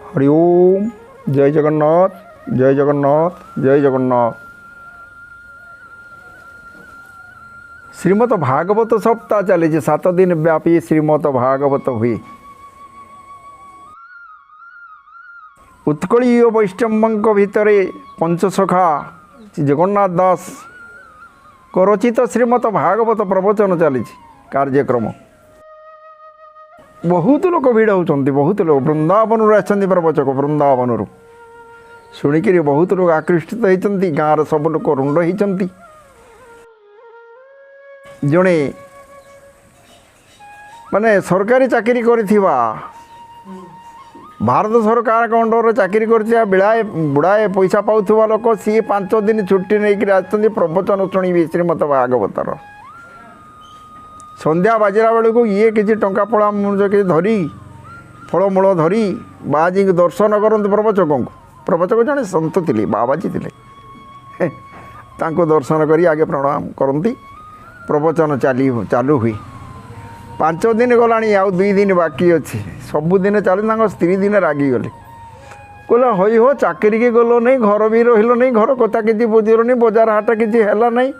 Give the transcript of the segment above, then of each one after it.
हरि ओम। जय जगन्नाथ जय जगन्नाथ जय जगन्नाथ। श्रीमद भागवत सप्ताह चली 7 दिन व्यापी श्रीमद भागवत हुए। उत्कलीय वैष्णव भितर पंचसखा जगन्नाथ दास को रचित श्रीमद भागवत प्रवचन चली कार्यक्रम। बहुत लोक भिड़ होती, बहुत लोग वृंदावन आसती प्रवचक वृंदावन शुणिक बहुत लोग आकृष्टित होती। गाँव सब लोग रुंड होती। जड़े माने सरकारी चाकरी करिथिबा भारत सरकार अंडर चाकरी कर बिड़ाए बुढ़ाए पैसा पाउथुवा लोक सी 5 दिन छुट्टी नहीं आसती प्रवचन शुणी श्रीमद भागवतर। संध्या बाजिला बेलू को ये किसी टंका पड़ा कि धरी फलमूल धरी बाजी दर्शन करते प्रवचक को। प्रवचक जड़े सन्त थे बाबाजी थे दर्शन कर आगे प्रणाम करती प्रवचन चालू हुई। 5 दिन गला आउ 2 दिन बाकी अच्छे सबुदिन चलू। स्त्री दिन रागिगले कहला हई हो चाकरी के गल नहीं घर भी रहिल नहीं घर कथा किसी बुझल नहीं बजार हाट किसी है नहीं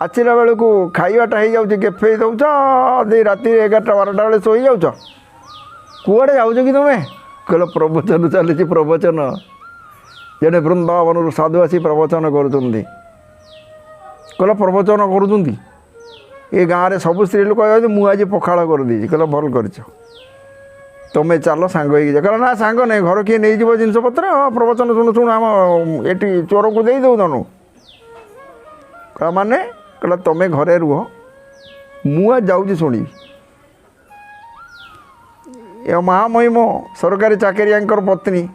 आसला बेलू खाइबाटा हो जाऊँ गेफे दौच राति 11-12 बेले शोई जाऊच कूड़े जाऊच कि तुम्हें कहल प्रवचन चली प्रवचन जड़े वृंदावन साधु आसी प्रवचन कर प्रवचन कर ये गाँव में सब स्त्री लोक मुझे पखाड़ कर दी कहल भल कर तुम्हें चल सांग कहला ना सांग नहीं घर किए नहीं जीव जिनस पत्र प्रवचन शुणु शुणु आम ये चोर को दे दौन कह माने कहला तुम्हें घरे रुह मुझे जाऊँगी शुणी। ये महामहिम सरकारी चाकरिया पत्नी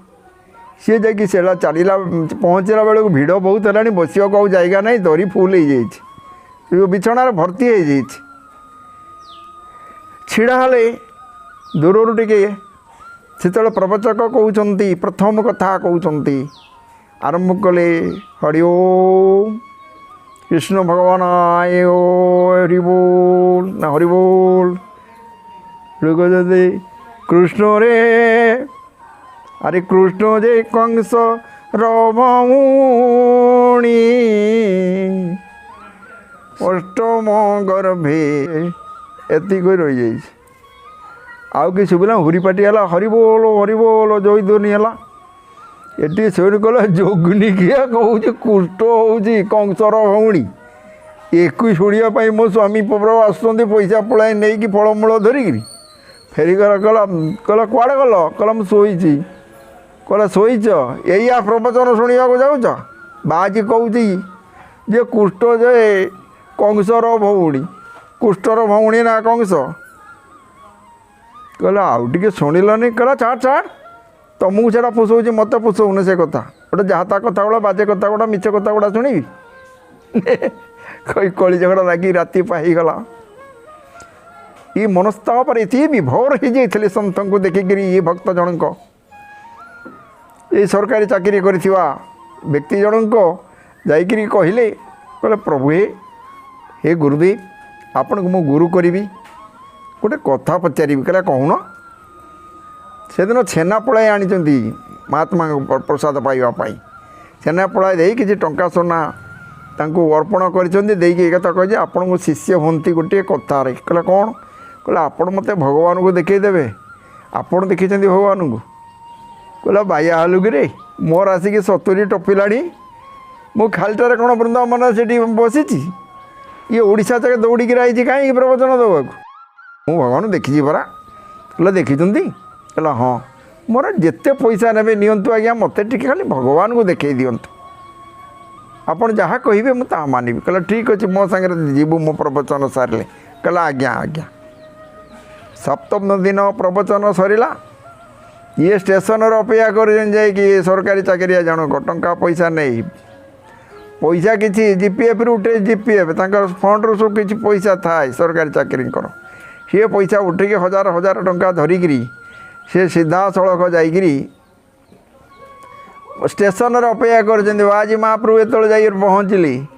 सी जा सेला चलला पहुँचला बेलू भिड़ बहुत है बसवाक आउ जगह नहीं दरी फुल हो जाए बिछणार भर्ती हो जाए छिड़ा हेले दूर टे से प्रवचक कहते प्रथम कथा कहते आरंभ कले हरि ओम कृष्ण भगवान आए ओ हरि बोल ना हरि बोल कहते कृष्ण रे अरे कृष्ण जे कंस रमणी अष्टम गर्भे एति रही जाइए आउ कि शुभिला हुरीपाटी है हरि बोल जोई ध्वनि है ये शुणी कल जोगुनी किया कहूँ कुष्ठ हूँ कंसर भौणी एक शुणापी मो स्वामी प्रभु आसुँच पैसा पलाए नहीं कि फलमूल धरिकी फेरिक कहला कुआड़े गल कहला मुझे शोची कहला शोच या प्रवचन शुणा जाऊच बाजी कहूँ जे कुष्ठ जे कंसर भौणी कुष्ठर भौणी ना कंस कहला आउ टे शुणिलनी कहला छाड़ छाड़ तुमको से पोषाऊँ मत पोषाऊन से कथा गोटे जहाँ कथा गुड़ा बाजे कथा गुड़ा मिछ कथा गुड़ा शुणी कई कली झगड़ा लगी राति पाईगला। ये मनस्ताप पर ये विभोर हो जाते सन्थ को देखिक ये भक्त जनक ये सरकारी चाकरी कर व्यक्ति जनक जाकि कहले कहले प्रभु हे गुरुदेव आपण को मु गुरु करी गोटे कथा पचारि कहला कहून से दिन छेना पड़ाई आनी महात्मा प्रसाद पाइबापी छेना पड़ाई दे कि टंका सोना अर्पण कर कहे आपण को शिष्य हमें गोटे कथार कहला कौन कहला आपण मत भगवान को देखईदेवे आपण देखी भगवान को कहला बाया हलु कि मोर आसिक 70 टपिला मु खालीटार कौन वृंदावन से बसी ये ओडिशा तक दौड़िकी आई कहीं प्रवचन देवाक मु भगवान देखी परा कहला देखी कहला हाँ मोर जिते पैसा ने नियंतु आज्ञा मत टे खाली भगवान को देखे दिंतु आपड़ जहाँ कहे मुझे मानवी कहला ठीक अच्छे मो सागर जीवु मो प्रवचन सारे कहला आज्ञा आज्ञा। 7म दिन प्रवचन सरला ये स्टेशन अपेक्षा कर सरकारी चाकरिया जनक टंका पैसा नहीं पैसा किसी जीपीएफ उठे जीपीएफ फंड रू सब किसी पैसा थाए सरकारी चाकरी सी पैसा उठे 1000 टंका धरिकी से सीधा सड़क जाकि स्टेशन अपेक्षा कर आज महाप्रभु ये जा पहुँचली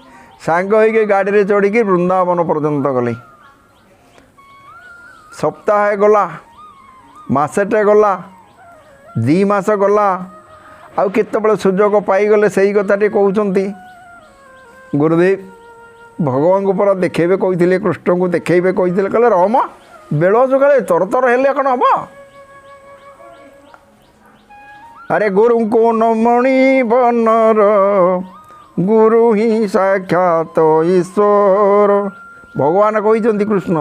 सांग हो गाड़ी चढ़ी वृंदावन पर्यंत गले सप्ताह गला मासेटे गला 2 ମାସ ଗଲା ଆଉ କେତେବେଳେ ସୁଯୋଗ ପାଇଗଲେ ସେଇ କଥାଟି କହୁଛନ୍ତି ଗୁରୁଦେବ ଭଗବାନଙ୍କୁ ପରା ଦେଖେଇବେ କହିଥିଲେ, କୃଷ୍ଣଙ୍କୁ ଦେଖେଇବେ କହିଥିଲେ, କହିଲେ ରମ ବେଳ ସକାଳେ ତରତର ହେଲେ କ'ଣ ହେବ? ଆରେ ଗୁରୁଙ୍କୁ ନମଣି ବନର ଗୁରୁ ହିଁ ସାକ୍ଷାତ ଈଶ୍ୱର। ଭଗବାନ କହିଛନ୍ତି କୃଷ୍ଣ,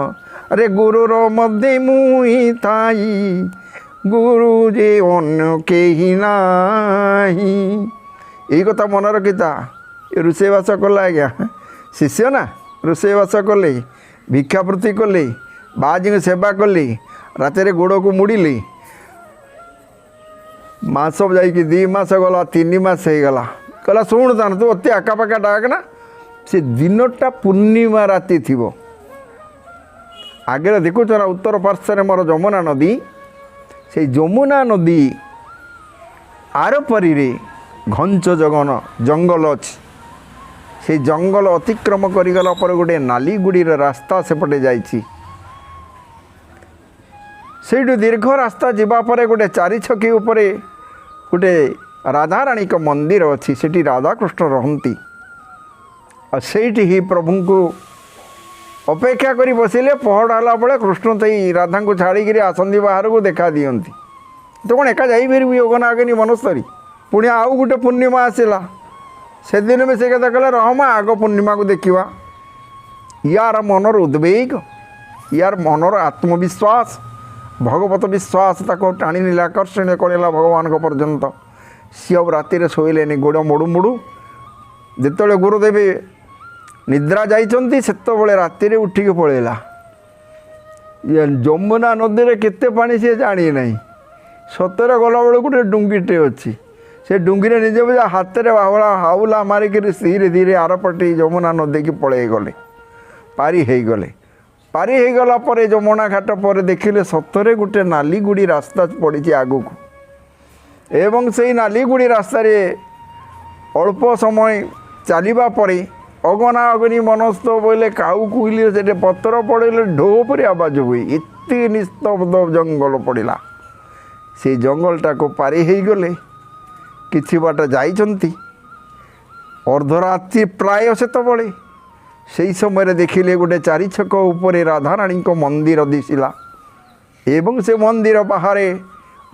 ଆରେ ଗୁରୁର ମଧ୍ୟ ମୁଇଁ ଥାଇ ଗୁରୁ ଯେ ଅନ୍ୟ କେହି ନାହିଁ। ଏଇ କଥା ମନେ ରଖିଥା। ରୋଷେଇବାସ କଲେ ଆଜ୍ଞା ଶିଷ୍ୟ ନା, ରୋଷେଇବାସ କଲେ, ଭିକ୍ଷାବୃତ୍ତି କଲେ, ବାଆଜୀଙ୍କ ସେବା କଲେ, ରାତିରେ ଗୋଡ଼କୁ ମୁଡ଼ିଲେ, ମାସ ଯାଇକି 2 ମାସ ଗଲା, 3 ମାସ ହେଇଗଲା। କହିଲା ଶୁଣୁ ତାନ ତୁ ଅତି ଆଖାପାଖା ଡାକ ନା। ସେ ଦିନଟା ପୂର୍ଣ୍ଣିମା ରାତି ଥିବ। ଆଗରେ ଦେଖୁଛ ନା ଉତ୍ତର ପାର୍ଶ୍ୱରେ ମୋର ଯମୁନା ନଦୀ, ସେଇ ଯମୁନା ନଦୀ ଆରପାରିରେ ଘଞ୍ଚ ଜଙ୍ଗଲ ଅଛି। ସେଇ ଜଙ୍ଗଲ ଅତିକ୍ରମ କରିଗଲା ପରେ ଗୋଟେ ନାଲିଗୁଡ଼ିର ରାସ୍ତା ସେପଟେ ଯାଇଛି। ସେଇଠୁ ଦୀର୍ଘ ରାସ୍ତା ଯିବା ପରେ ଗୋଟେ 4 ଛକି ଉପରେ ଗୋଟେ ରାଧାରାଣୀଙ୍କ ମନ୍ଦିର ଅଛି। ସେଠି ରାଧାକୃଷ୍ଣ ରହନ୍ତି। ଆଉ ସେଇଠି ହିଁ ପ୍ରଭୁଙ୍କୁ ଅପେକ୍ଷା କରି ବସିଲେ। ପହଡ଼ ହେଲା ବେଳେ କୃଷ୍ଣ ସେଇ ରାଧାଙ୍କୁ ଛାଡ଼ିକିରି ଆସନ୍ତି ବାହାରକୁ, ଦେଖା ଦିଅନ୍ତି। ତ କ'ଣ ଏକା ଯାଇପାରିବି ଅଗନାଗନି ମନସ୍ତରୀ? ପୁଣି ଆଉ ଗୋଟେ ପୂର୍ଣ୍ଣିମା ଆସିଲା। ସେଦିନ ବି ସେ କଥା କହିଲେ ରହମା ଆଗ ପୂର୍ଣ୍ଣିମାକୁ ଦେଖିବା। ୟାର ମନର ଉଦ୍ବେଗ, ୟାର ମନର ଆତ୍ମବିଶ୍ୱାସ, ଭଗବତ ବିଶ୍ୱାସ ତାକୁ ଟାଣି ନେଲା, ଆକର୍ଷଣୀୟ କରିଲା ଭଗବାନଙ୍କ ପର୍ଯ୍ୟନ୍ତ। ସିଏ ଆଉ ରାତିରେ ଶୋଇଲେନି। ଗୋଡ଼ ମୋଡ଼ୁ ମୋଡ଼ୁ ଯେତେବେଳେ ଗୁରୁଦେବ ନିଦ୍ରା ଯାଇଛନ୍ତି ସେତେବେଳେ ରାତିରେ ଉଠିକି ପଳେଇଲା। ଯମୁନା ନଦୀରେ କେତେ ପାଣି ସିଏ ଜାଣି ନାହିଁ। ସତରେ ଗଲାବେଳକୁ ଗୋଟେ ଡୁଙ୍ଗିଟେ ଅଛି। ସେ ଡୁଙ୍ଗିରେ ନିଜେ ବୁଝା ହାତରେ ହାଉଲା ମାରିକିରି ଧୀରେ ଧୀରେ ଆରପଟେ ଯମୁନା ନଦୀକି ପଳେଇ ଗଲେ, ପାରି ହେଇଗଲେ। ପାରି ହେଇଗଲା ପରେ ଯମୁନା ଘାଟ ପରେ ଦେଖିଲେ ସତରେ ଗୋଟେ ନାଲିଗୁଡ଼ି ରାସ୍ତା ପଡ଼ିଛି ଆଗକୁ। ଏବଂ ସେଇ ନାଲିଗୁଡ଼ି ରାସ୍ତାରେ ଅଳ୍ପ ସମୟ ଚାଲିବା ପରେ ଅଗନା ଅଗନି ମନସ୍ଥ ବୋଇଲେ କାଉ କୁଇଲେ ସେଠି ପତ୍ର ପଡ଼ିଲେ ଢୋ ପରି ଆବାଜ ହୁଏ। ଏତେ ନିସ୍ତବ୍ଧ ଜଙ୍ଗଲ ପଡ଼ିଲା। ସେ ଜଙ୍ଗଲଟାକୁ ପାରି ହେଇଗଲେ। କିଛି ବାଟ ଯାଇଛନ୍ତି। ଅର୍ଦ୍ଧରାତ୍ରି ପ୍ରାୟ ସେତେବେଳେ। ସେହି ସମୟରେ ଦେଖିଲେ ଗୋଟେ 4 ଛକ ଉପରେ ରାଧାରାଣୀଙ୍କ ମନ୍ଦିର ଦିଶିଲା। ଏବଂ ସେ ମନ୍ଦିର ବାହାରେ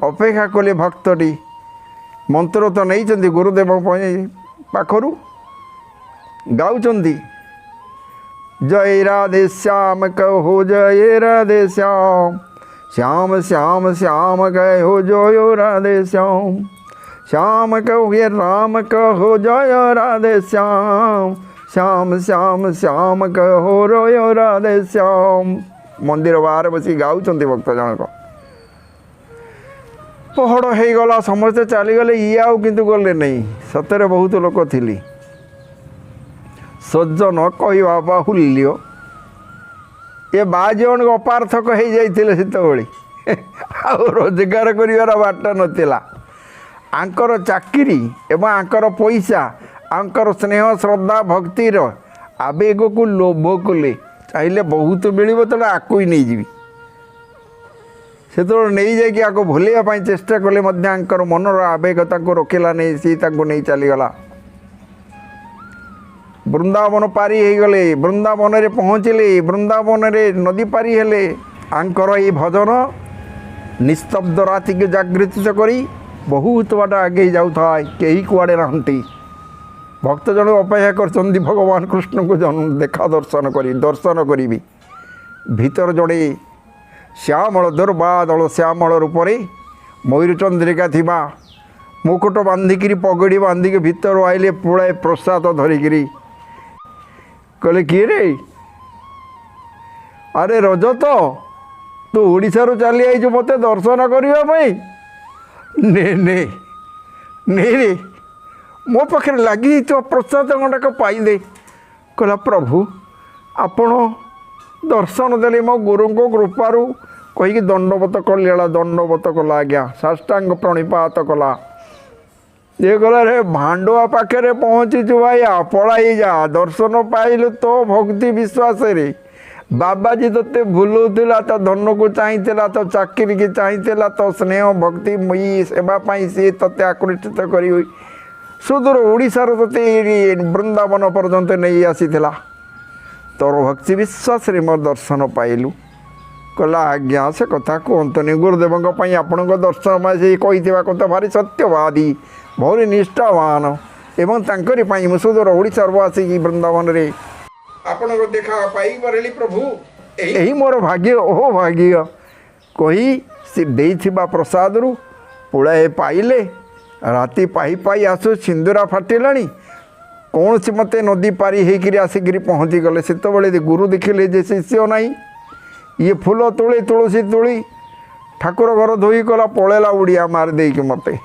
ଅପେକ୍ଷା କଲେ ଭକ୍ତଟି। ମନ୍ତ୍ର ତ ନେଇଛନ୍ତି ଗୁରୁଦେବଙ୍କ ପାଖରୁ, ଗାଉଛନ୍ତି ଜୟ ରାଧେ ଶ୍ୟାମ କହୋ ଜୟ ରାଧେ ଶ୍ୟାମ, ଶ୍ୟାମ ଶ୍ୟାମ ଶ୍ୟାମ କହୋ ଜୟ ରାଧେ ଶ୍ୟାମ, ଶ୍ୟାମ କହୋ ରାମ କହୋ ଜୟ ରାଧେ ଶ୍ୟାମ, ଶ୍ୟାମ ଶ୍ୟାମ ଶ୍ୟାମ କହୋ ଜୟ ରାଧେ ଶ୍ୟାମ। ମନ୍ଦିର ବାହାରେ ବସି ଗାଉଛନ୍ତି ଭକ୍ତ ଜଣକ। ପହଡ଼ ହେଇଗଲା, ସମସ୍ତେ ଚାଲିଗଲେ। ଇଏ ଆଉ କିନ୍ତୁ ଗଲେ ନାହିଁ। ସତରେ ବହୁତ ଲୋକ ଥିଲେ। ସଜ୍ଜନ କହିବା ବାହୁଲ୍ୟ। ଏ 22 ଜଣ ଅପାର୍ଥକ ହେଇଯାଇଥିଲେ ସେତେବେଳେ। ଆଉ ରୋଜଗାର କରିବାର ବାଟ ନଥିଲା। ଆଙ୍କର ଚାକିରି ଏବଂ ଆଙ୍କର ପଇସା, ଆଙ୍କର ସ୍ନେହ ଶ୍ରଦ୍ଧା ଭକ୍ତିର ଆବେଗକୁ ଲୋଭ କଲେ। ଚାହିଁଲେ ବହୁତ ମିଳିବ, ତେଣୁ ଆକୁ ହିଁ ନେଇଯିବି। ସେତେବେଳେ ନେଇଯାଇକି ଆକୁ ଭୁଲିବା ପାଇଁ ଚେଷ୍ଟା କଲେ ମଧ୍ୟ ଆଙ୍କର ମନର ଆବେଗ ତାଙ୍କୁ ରୋକିଲା ନେଇ। ସିଏ ତାଙ୍କୁ ନେଇ ଚାଲିଗଲା। ବୃନ୍ଦାବନ ପାରି ହେଇଗଲେ। ବୃନ୍ଦାବନରେ ପହଞ୍ଚିଲେ। ବୃନ୍ଦାବନରେ ନଦୀ ପାରି ହେଲେ। ଆଙ୍କର ଏଇ ଭଜନ ନିସ୍ତବ୍ଧ ରାତିକୁ ଜାଗୃତ କରି ବହୁତ ବାଟ ଆଗେଇ ଯାଉଥାଏ। କେହି କୁଆଡ଼େ ନାହାନ୍ତି। ଭକ୍ତ ଜଣକ ଅପେକ୍ଷା କରିଛନ୍ତି ଭଗବାନ କୃଷ୍ଣଙ୍କୁ ଦେଖା ଦର୍ଶନ କରିବି। ଭିତର ଜଣେ ଶ୍ୟାମଳ ଦୁର୍ବାଦଳ ଶ୍ୟାମଳ ରୂପରେ ମୟୂରଚନ୍ଦ୍ରିକା ଥିବା ମୁକୁଟ ବାନ୍ଧିକିରି ପଗଡ଼ି ବାନ୍ଧିକି ଭିତରୁ ଆଇଲେ ପୁଳାଏ ପ୍ରସାଦ ଧରିକିରି। କହିଲେ କିଏ ରେ? ଆରେ ରଜତ, ତୁ ଓଡ଼ିଶାରୁ ଚାଲି ଆଇଛୁ ମୋତେ ଦର୍ଶନ କରିବା ପାଇଁ? ନେ ରେ, ମୋ ପାଖରେ ଲାଗିଯାଇଥିବା ପ୍ରସାଦ ଗଣ୍ଡାକ ପାଇଦେ। କହିଲା ପ୍ରଭୁ ଆପଣ ଦର୍ଶନ ଦେଲେ ମୋ ଗୁରୁଙ୍କ କୃପାରୁ କହିକି ଦଣ୍ଡବତ କଲା। ଦଣ୍ଡବତ କଲା ଆଜ୍ଞା, ସାଷ୍ଟାଙ୍ଗ ପ୍ରଣିପାତ କଲା। ଇଏ କହିଲା ରେ ଭାଣ୍ଡୁଆ ପାଖରେ ପହଞ୍ଚିଛୁ ଭାଇ, ପଳାଇ ଯା। ଦର୍ଶନ ପାଇଲୁ ତୋ ଭକ୍ତି ବିଶ୍ୱାସରେ। बाबाजी तोते भूलुला तो धन को चाहिला तो चाकरी की चाहिला तो स्नेह भक्ति मई सेवाई सी ते आकृष्ट कर सुदूर ओडिशार तोते वृंदावन पर्यंत नहीं आसीला तोर भक्ति विश्वास रे मोर दर्शन पाइलु कहला आज्ञा से कथा कहतुनि गुरुदेव आपण दर्शन से कही कथा भारी सत्यवादी भारी निष्ठावान एवं तांकरी मु सुदूर ओडिशार आसिक वृंदावन रे आपण को देखा पाई पारे प्रभु यही मोर भाग्य ओह भाग्य कही सी देइथिबा प्रसाद रु पुड़ाए पाइले राति पाई पाई आसु सिंदूरा फाटिलाणी कौन सी मत नदी पारी होकर आसिक पहुँची गले से गुरु देखिले जे शिष्य नाई ये फूल तोली तुलसी तोली ठाकुर घर धोई कला पड़ेला उड़िया मार देकी मते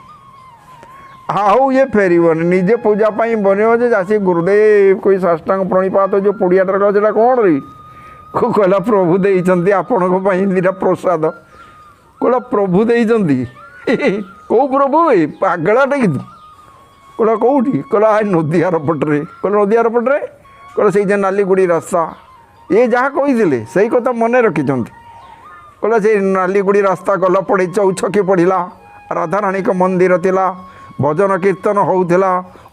आउ ये फेरबन निजे पूजापाई बनव जे आसी गुरुदेव कोई साष्टांग प्रणिपात जो पुड़ियाटर गला कौन रही कहला प्रभु देइचंती आपण दीटा प्रसाद कहला प्रभु देइचंती कौ प्रभु पागलाटा कि कहला कौटी कहला नदियार पटरे कहला नदियार पटरे कहला से नालीगुड़ी रास्ता ये जहाँ कही से कथा मन रखिंट कहला से नालीगुड़ी रास्ता गला पड़े चौछकी पड़ा राधाराणी का मंदिर थिला भजन कीर्तन होउथिला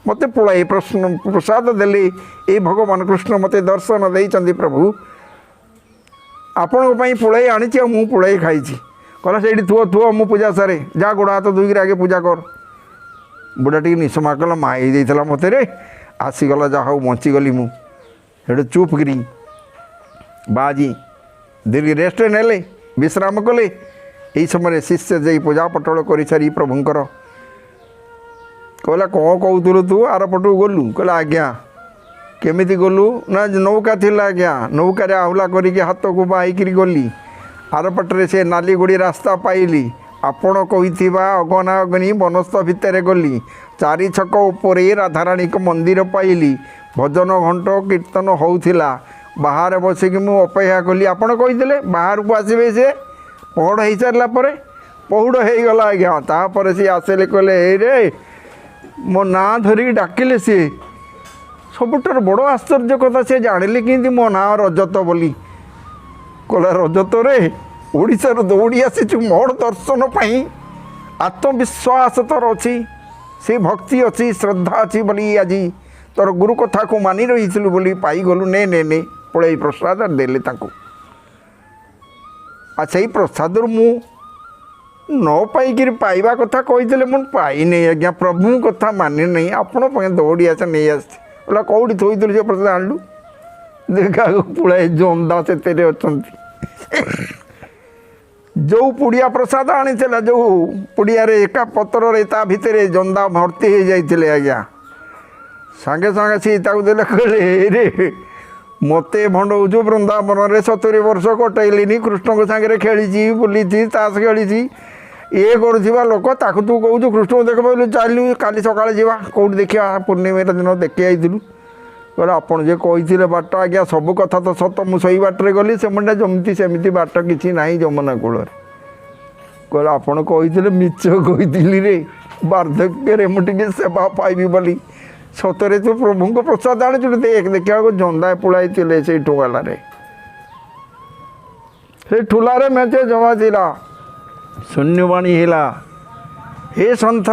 मते पुଳାଏ प्रश्न प्रसाद देले ए भगवान कृष्ण मते दर्शन देइचंदी प्रभु आपण पई पुଳାଏ आनिछि मु पुଳାଏ खाइछि कहला सेठी थुओ थुओ मु पूजा सारे जा गोड़ हाथ धोई आगे पूजा कर बुढ़ा टी निशमा कला माई देइथला मते रे आसीगला जा हौ बंचीगली मु हेठु चुप करी बाजी दीर्घ रेस्ट नेले विश्राम कले यही समय शिष्य जा पूजा पटल कर सारी प्रभुंकर कहला कौन कहतु तू आर पटू गलु कहला आज्ञा केमिति गलु ना नौका थिला आज्ञा नौकार आहुला करिके हाथ को बाइक गली आर पटरे से नालीगुड़ी रास्ता पाइली आपण कहिथिबा अगना अग्नि बनस्थ भितर गली चारि छक उपरे राधाराणी को मंदिर पाइली भजन घंट कीर्तन होउथिला बाहर बसिक मु अपेक्षा कली आपण कहिथिले बाहर को आसीबे से पहुड़ हो सारा पहुड़ हो गला आज्ञा तापर सी आसले कहले हे रे मो ना धरिक डाकिले सी सबुठार बड़ आश्चर्य कथा से जानिले कि मो ना रजत बोली कहला रजत रे ओडिशार दौड़ी आसी मोर दर्शन पाई आत्मविश्वास तोर अच्छी से भक्ति अच्छी श्रद्धा अच्छी बोली आज तोर गुरु कथा को मानि रही बोली पाई गलु ने ने ने पड़े प्रसाद देले तांको अच्छा ये प्रसाद मु न पाइक पाइबा कथा कही मुझे पाई नहीं आज्ञा प्रभु कथा मानि नहीं आपण दौड़ी आस नहीं आसती बोला कौटी थोड़ी से प्रसाद आणलु देखा पुଳାଏ ଜନ୍ଦା ସେଥିରେ ଅଛନ୍ତି जो पुड़िया प्रसाद आनी जो पुड़िया एका पतर ता भितर जंदा भर्ती हो जाते आज्ञा सांगे सांगे सी देले कहले रे मते भंडौचु वृंदावन में 70 वर्ष कटैलिनी कृष्ण को सांगे खेली बुली ताश खेली ये करुवा लोक ताकू तू कहू कृष्ण को देख पाइलु चलू काली सका जा कौट देखा पूर्णिमा दिन देखी आईलु कहले आपड़ जे कही बाट आज्ञा सब कथा तो सत मुझे सही बाटर गली से मुंडा जमती सेमती बाट कि ना जमुना कूल कहले आपड़ कही मिछ कही रे बार्धक्य मुझे सेवा पाइबी बोली सतरे तू प्रभु को प्रसाद आने देख देखा जंदा पुलाई से ठुगाले से ठुलारे मेचे जमा थिला शून्यवाणी हिला हे संथ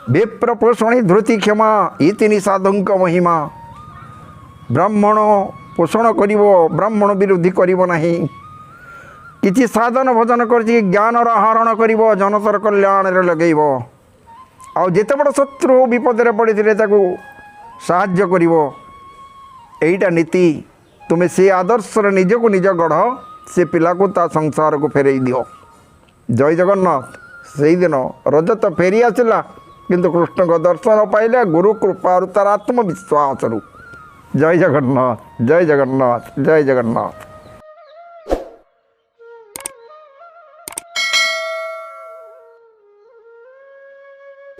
विप्रपोषणी धृति क्षमा इति साधुंक महिमा ब्राह्मण पोषण करिवो ब्राह्मण विरोधी करिवो नाही किछि साधन भजन करछि ज्ञान आहरण करिवो जनतर कल्याण रे लगेइवो आ जेते बड़ शत्रु विपद रे पड़िथिले ताकू साहाय्य करिवो एईटा नीति तुमे से आदर्श रे निज को निज गढ़ से पिला को ता संसार को फेरई दियो जय जगन्नाथ से दिन रजत फेरी आसला किंतु कृष्ण को दर्शन पाइले गुरु कृपा तार आत्मविश्वास जय जगन्नाथ जय जगन्नाथ जय जगन्नाथ।